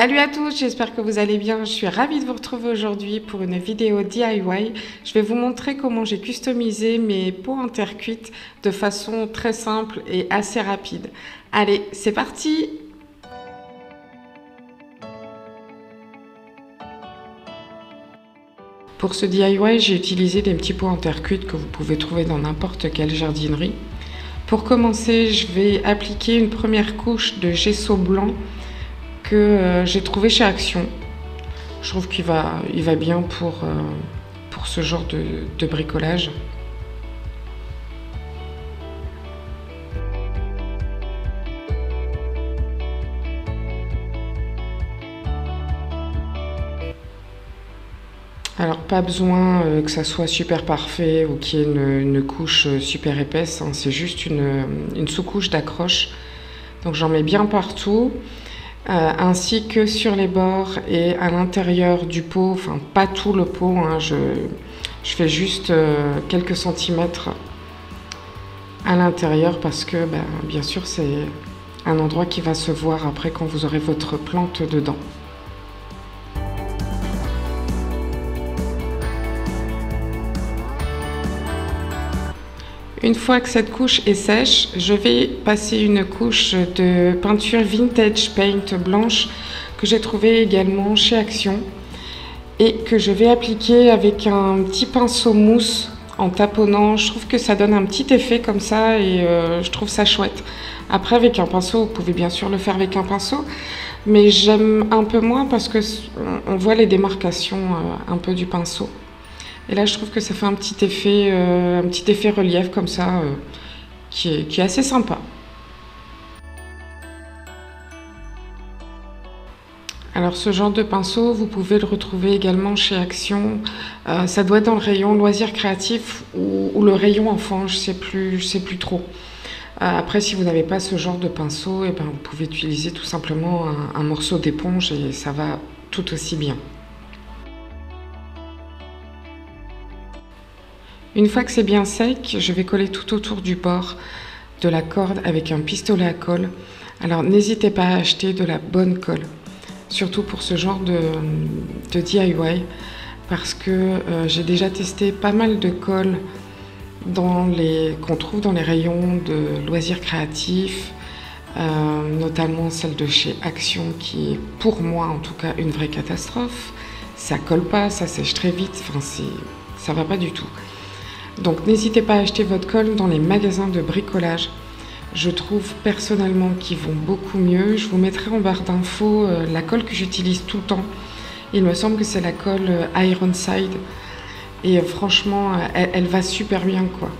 Salut à tous, j'espère que vous allez bien. Je suis ravie de vous retrouver aujourd'hui pour une vidéo DIY. Je vais vous montrer comment j'ai customisé mes pots en terre cuite de façon très simple et assez rapide. Allez, c'est parti! Pour ce DIY, j'ai utilisé des petits pots en terre cuite que vous pouvez trouver dans n'importe quelle jardinerie. Pour commencer, je vais appliquer une première couche de gesso blanc que j'ai trouvé chez Action. Je trouve qu'il va bien pour ce genre de bricolage. Alors pas besoin que ça soit super parfait ou qu'il y ait une couche super épaisse, hein. C'est juste une sous-couche d'accroche. Donc j'en mets bien partout. Ainsi que sur les bords et à l'intérieur du pot, enfin pas tout le pot, hein, je fais juste quelques centimètres à l'intérieur parce que bien sûr c'est un endroit qui va se voir après quand vous aurez votre plante dedans. Une fois que cette couche est sèche, je vais passer une couche de peinture Vintage Paint blanche que j'ai trouvée également chez Action et que je vais appliquer avec un petit pinceau mousse en taponnant. Je trouve que ça donne un petit effet comme ça et je trouve ça chouette. Après, avec un pinceau, vous pouvez bien sûr le faire avec un pinceau, mais j'aime un peu moins parce que on voit les démarcations un peu du pinceau. Et là, je trouve que ça fait un petit effet relief comme ça, qui est assez sympa. Alors, ce genre de pinceau, vous pouvez le retrouver également chez Action. Ça doit être dans le rayon loisirs créatifs ou le rayon enfant, je sais plus trop. Après, si vous n'avez pas ce genre de pinceau, vous pouvez utiliser tout simplement un morceau d'éponge et ça va tout aussi bien. Une fois que c'est bien sec, je vais coller tout autour du bord de la corde avec un pistolet à colle. Alors n'hésitez pas à acheter de la bonne colle, surtout pour ce genre de DIY, parce que j'ai déjà testé pas mal de colle qu'on trouve dans les rayons de loisirs créatifs, notamment celle de chez Action qui est pour moi en tout cas une vraie catastrophe. Ça colle pas, ça sèche très vite, enfin ça va pas du tout. Donc n'hésitez pas à acheter votre colle dans les magasins de bricolage. Je trouve personnellement qu'ils vont beaucoup mieux. Je vous mettrai en barre d'infos la colle que j'utilise tout le temps. Il me semble que c'est la colle Ironside. Et franchement, elle va super bien, quoi.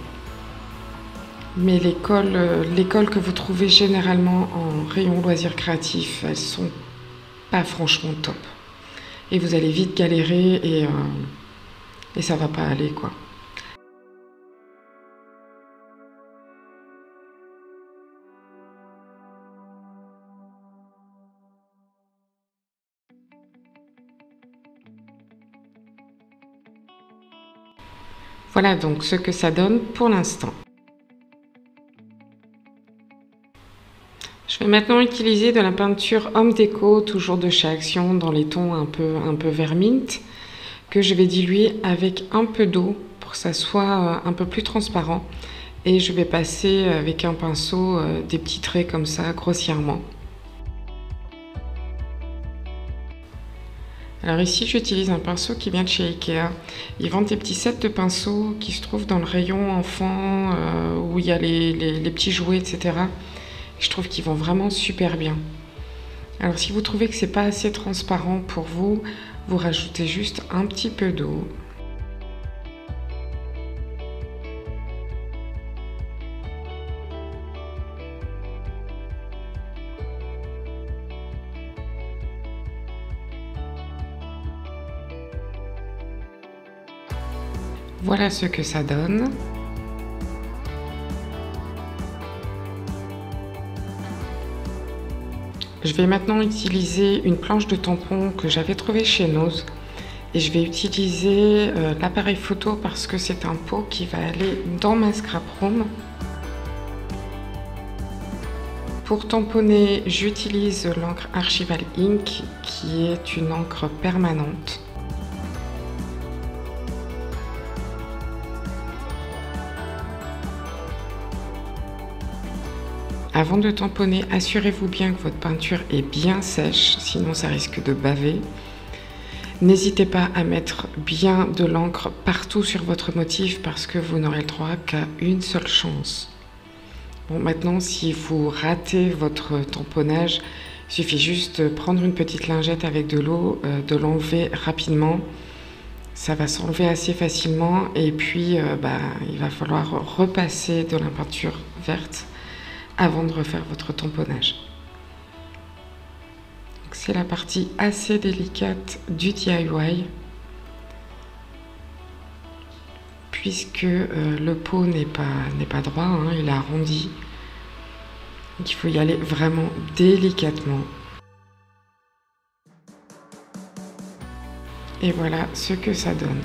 Mais les colles que vous trouvez généralement en rayon loisirs créatifs, elles sont pas franchement top. Et vous allez vite galérer et ça va pas aller, quoi. Voilà donc ce que ça donne pour l'instant. Je vais maintenant utiliser de la peinture Home Déco, toujours de chez Action, dans les tons un peu vert mint, que je vais diluer avec un peu d'eau pour que ça soit un peu plus transparent. Et je vais passer avec un pinceau des petits traits comme ça, grossièrement. Alors ici, j'utilise un pinceau qui vient de chez Ikea. Ils vendent des petits sets de pinceaux qui se trouvent dans le rayon enfant, où il y a les petits jouets, etc. Je trouve qu'ils vont vraiment super bien. Alors si vous trouvez que c'est pas assez transparent pour vous, vous rajoutez juste un petit peu d'eau. Voilà ce que ça donne. Je vais maintenant utiliser une planche de tampon que j'avais trouvée chez Nose. Et je vais utiliser l'appareil photo parce que c'est un pot qui va aller dans ma scrap room Pour tamponner, j'utilise l'encre Archival Ink qui est une encre permanente. Avant de tamponner, assurez-vous bien que votre peinture est bien sèche, sinon ça risque de baver. N'hésitez pas à mettre bien de l'encre partout sur votre motif parce que vous n'aurez le droit qu'à une seule chance. Bon, maintenant, si vous ratez votre tamponnage, il suffit juste de prendre une petite lingette avec de l'eau, de l'enlever rapidement. Ça va s'enlever assez facilement et puis il va falloir repasser de la peinture verte avant de refaire votre tamponnage. C'est la partie assez délicate du DIY puisque le pot n'est pas droit, hein, il est arrondi. Donc il faut y aller vraiment délicatement. Et voilà ce que ça donne.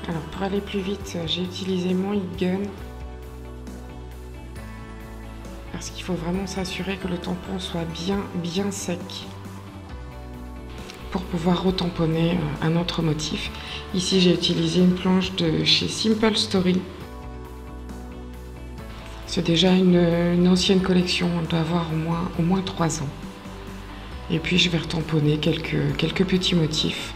Alors pour aller plus vite, j'ai utilisé mon heat gun parce qu'il faut vraiment s'assurer que le tampon soit bien sec pour pouvoir retamponner un autre motif. Ici j'ai utilisé une planche de chez Simple Story. C'est déjà une ancienne collection, on doit avoir au moins 3 ans. Et puis je vais retamponner quelques petits motifs.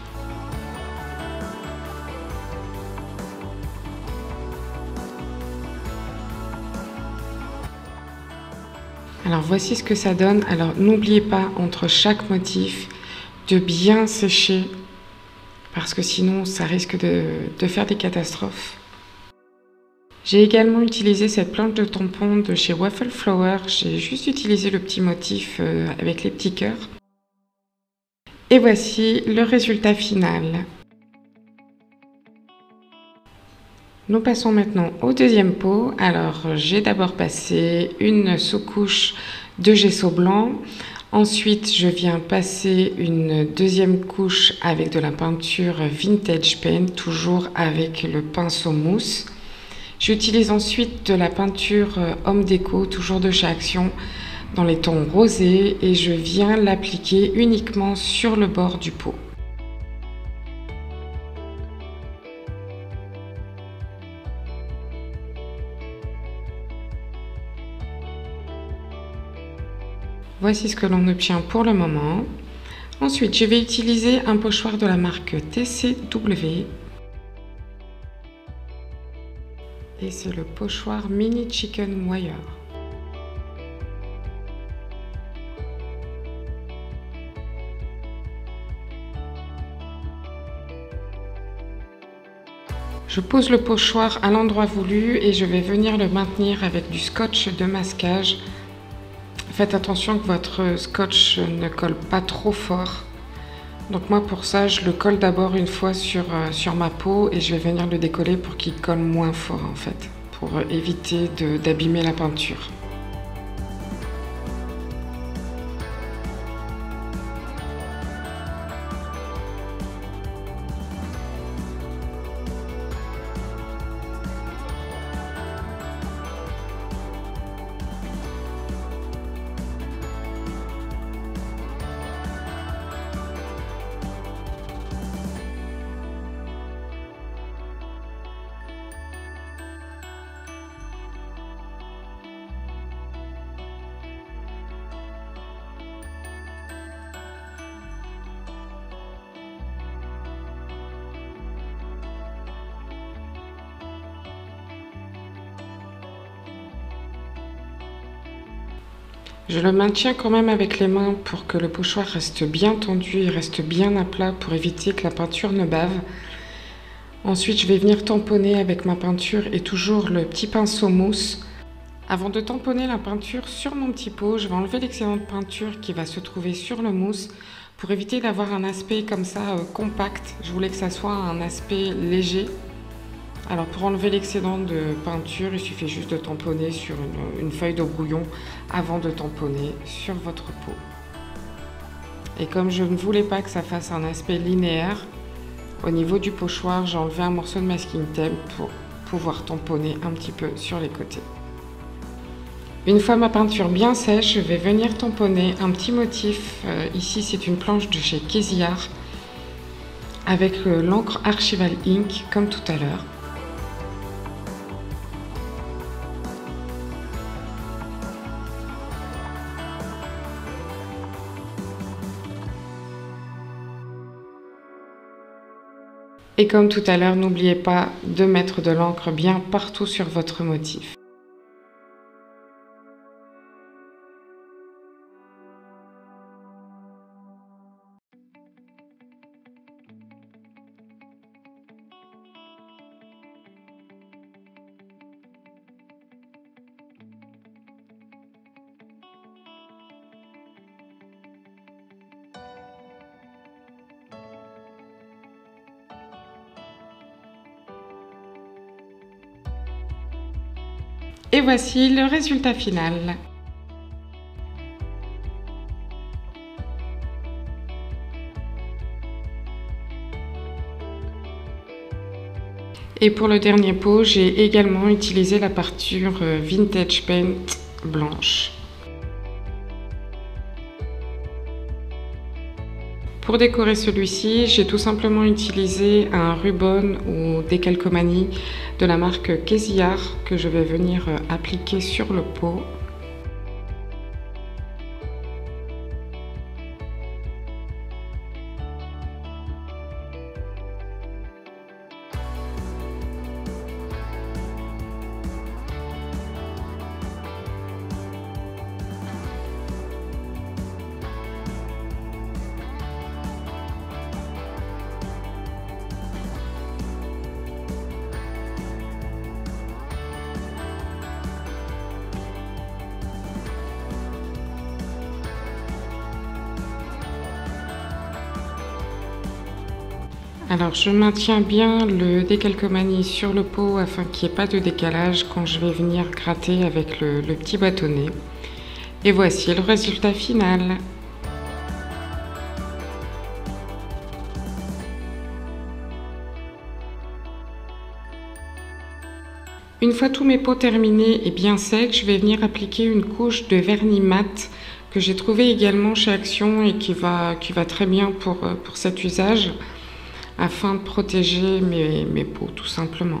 Alors voici ce que ça donne. Alors n'oubliez pas entre chaque motif de bien sécher parce que sinon ça risque de faire des catastrophes. J'ai également utilisé cette planche de tampon de chez Waffle Flower. J'ai juste utilisé le petit motif avec les petits cœurs. Et voici le résultat final. Nous passons maintenant au deuxième pot. Alors j'ai d'abord passé une sous-couche de gesso blanc. Ensuite je viens passer une deuxième couche avec de la peinture Vintage Paint, toujours avec le pinceau mousse. J'utilise ensuite de la peinture Homme Déco, toujours de chez Action, dans les tons rosés et je viens l'appliquer uniquement sur le bord du pot. Voici ce que l'on obtient pour le moment. Ensuite, je vais utiliser un pochoir de la marque TCW. Et c'est le pochoir Mini Chicken Wire. Je pose le pochoir à l'endroit voulu et je vais venir le maintenir avec du scotch de masquage. Faites attention que votre scotch ne colle pas trop fort. Donc moi pour ça, je le colle d'abord une fois sur ma peau et je vais venir le décoller pour qu'il colle moins fort en fait, pour éviter d'abîmer la peinture. Je le maintiens quand même avec les mains pour que le pochoir reste bien tendu et reste bien à plat pour éviter que la peinture ne bave. Ensuite, je vais venir tamponner avec ma peinture et toujours le petit pinceau mousse. Avant de tamponner la peinture sur mon petit pot, je vais enlever l'excédent de peinture qui va se trouver sur le mousse pour éviter d'avoir un aspect comme ça compact. Je voulais que ça soit un aspect léger. Alors pour enlever l'excédent de peinture, il suffit juste de tamponner sur une feuille de brouillon avant de tamponner sur votre pot. Et comme je ne voulais pas que ça fasse un aspect linéaire, au niveau du pochoir, j'ai enlevé un morceau de masking tape pour pouvoir tamponner un petit peu sur les côtés. Une fois ma peinture bien sèche, je vais venir tamponner un petit motif. Ici, c'est une planche de chez Kesillard avec l'encre Archival Ink, comme tout à l'heure. Et comme tout à l'heure, n'oubliez pas de mettre de l'encre bien partout sur votre motif. Et voici le résultat final. Et pour le dernier pot, j'ai également utilisé la peinture Vintage Paint blanche. Pour décorer celui-ci, j'ai tout simplement utilisé un ruban ou décalcomanie de la marque Kesillard que je vais venir appliquer sur le pot. Alors je maintiens bien le décalcomanie sur le pot afin qu'il n'y ait pas de décalage quand je vais venir gratter avec le petit bâtonnet. Et voici le résultat final. Une fois tous mes pots terminés et bien secs, je vais venir appliquer une couche de vernis mat que j'ai trouvé également chez Action et qui va très bien pour cet usage, afin de protéger mes pots tout simplement.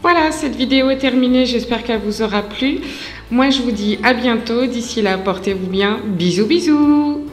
Voilà, cette vidéo est terminée, j'espère qu'elle vous aura plu. Moi, je vous dis à bientôt. D'ici là, portez-vous bien. Bisous, bisous!